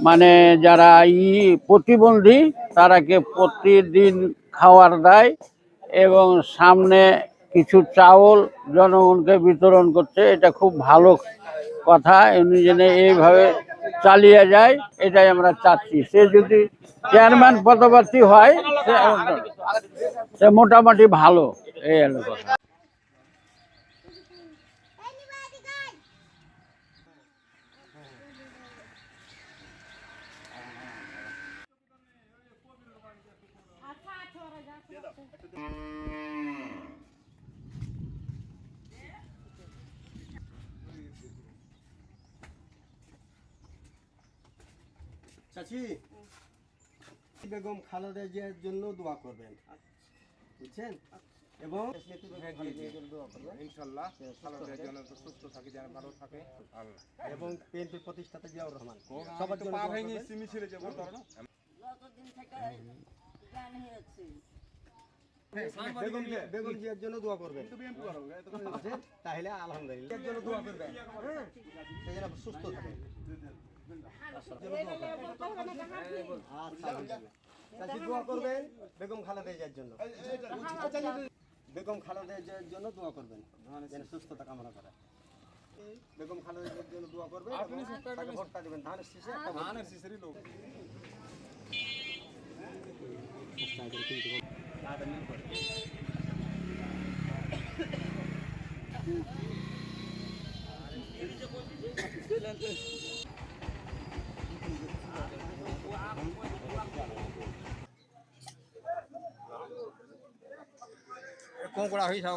মানে যারা প্রতিবন্ধী তারাকে প্রতিদিন খাওয়ার দেয় এবং সামনে কিছু চাউল জনগণকে বিতরণ করছে। এটা খুব ভালো কথা, এমনি যেন এইভাবে চালিয়ে যায় এটাই আমরা চাচ্ছি। সে যদি চেয়ারম্যান পদপ্রার্থী হয় সে মোটামুটি ভালো, এই হলো কথা। চাচি, বেগম খালেদা জিয়ার জন্য দোয়া করবেন, বুঝছেন? এবং ইনশাআল্লাহ খালেদা যেন সুস্থ থাকে, যেন ভালো থাকে, এবং বিএনপির প্রতিষ্ঠাতা জিয়াউর রহমান সবার জন্য পা ভেঙে সিমি ছেড়ে যে বলতো না বেগম জিয়ার জন্য দোয়া করবেন, তাহলে আলহামদুলিল্লাহ এর জন্য দোয়া করবেন, সে যেন সুস্থ থাকে। চাচি দোয়া করবেন বেগম খালেদা জিয়ার জন্য, বেগম খালেদা জিয়ার জন্য দোয়া করবেন, যেন সুস্থতা কামনা করে। বেগম খালেদা জিয়ার জন্য দোয়া করবেন, তাকে ভোটটা দিবেন ধানের শীষে, ধানের শীষেরই লোক। কোন করা হইছে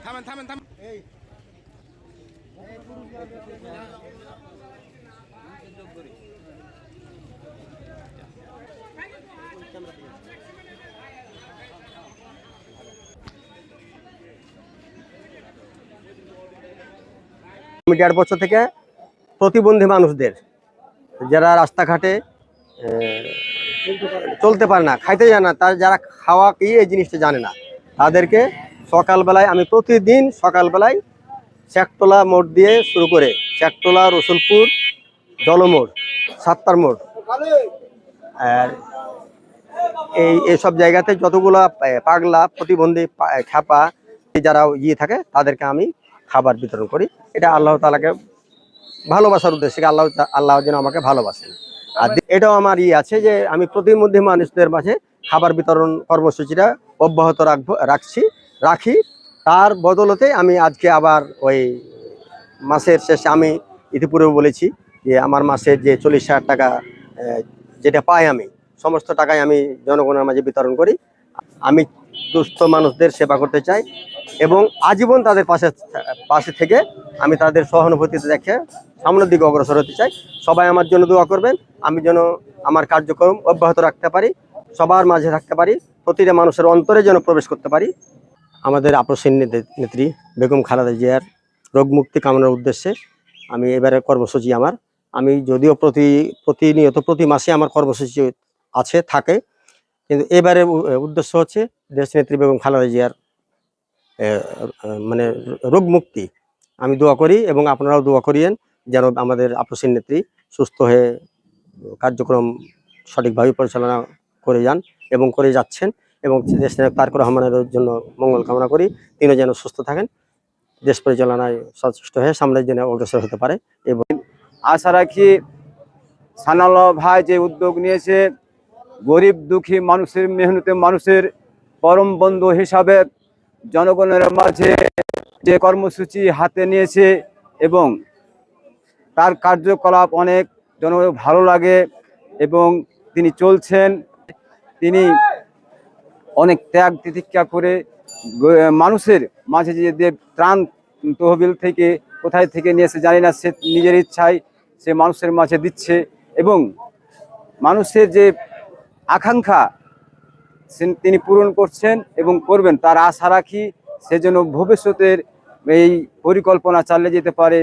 থামেন থামেন থামেন। এই আমি 1.5 বছর থেকে প্রতিবন্ধী মানুষদের, যারা রাস্তাঘাটে চলতে পারে না, খাইতে জানে না, তার যারা খাওয়া কি এই জিনিসটা জানে না, তাদেরকে সকালবেলায় আমি প্রতিদিন সকালবেলায় শেখতলা মোড় দিয়ে শুরু করে শেখতলা, রসুলপুর, জলমোড়, সাত্তার মোড়, আর এইসব জায়গাতে যতগুলা পাগলা প্রতিবন্ধী খ্যাপা যারা থাকে তাদেরকে আমি খাবার বিতরণ করি। এটা আল্লাহ তাআলাকে ভালোবাসার উদ্দেশ্যে, আল্লাহ যেন আমাকে ভালোবাসেন। আর এটাও আমার আছে যে আমি প্রতিবন্ধী মানুষদের মাঝে খাবার বিতরণ কর্মসূচিটা অব্যাহত রাখি। তার বদলতে আমি আজকে আবার ওই মাসের শেষে আমি ইতিপূর্বে বলেছি যে আমার মাসের যে 40,000 টাকা যেটা পাই, আমি সমস্ত টাকাই আমি জনগণের মাঝে বিতরণ করি। আমি দুস্থ মানুষদের সেবা করতে চাই এবং আজীবন তাদের পাশে থেকে আমি তাদের সহানুভূতিতে দেখে সামনের দিকে অগ্রসর হতে চাই। সবাই আমার জন্য দোয়া করবেন, আমি যেন আমার কার্যক্রম অব্যাহত রাখতে পারি, সবার মাঝে থাকতে পারি, প্রতিটা মানুষের অন্তরে যেন প্রবেশ করতে পারি। আমাদের আপসীন নেত্রী বেগম খালেদা জিয়ার রোগ মুক্তি কামনার উদ্দেশ্যে আমি এবারে কর্মসূচি আমি যদিও প্রতিনিয়ত প্রতি মাসে আমার কর্মসূচি থাকে, কিন্তু এবারে উদ্দেশ্য হচ্ছে দেশনেত্রী বেগম খালেদা জিয়ার মানে রোগ মুক্তি। আমি দোয়া করি এবং আপনারাও দোয়া করিয়েন যেন আমাদের আপসীন নেত্রী সুস্থ হয়ে কার্যক্রম সঠিকভাবে পরিচালনা করে যান এবং করে যাচ্ছেন, এবং দেশনায়ক তারেক রহমানের জন্য মঙ্গল কামনা করি, তিনি যেন সুস্থ থাকেন, দেশ পরিচালনায় সচেষ্ট হয়ে সামনের দিনে অগ্রসর হতে পারে। এবং আশা রাখি সানাউল্লাহ ভাই যে উদ্যোগ নিয়েছে, গরিব দুঃখী মানুষের, মেহনতি মানুষের পরম বন্ধু হিসাবে জনগণের মাঝে যে কর্মসূচি হাতে নিয়েছে এবং তার কার্যকলাপ অনেক জনগণের ভালো লাগে এবং তিনি চলছেন, তিনি অনেক ত্যাগ তিতিক্ষা করে মানুষের মাঝে যে ত্রাণ তহবিল থেকে কোথায় থেকে নিয়েছে জানি না, সে নিজের ইচ্ছায় সে মানুষের মাঝে দিচ্ছে এবং মানুষের যে আকাঙ্ক্ষা তিনি পূরণ করছেন এবং করবেন, তার আশা রাখি। সেজন্য ভবিষ্যতের এই পরিকল্পনা চালিয়ে যেতে পারে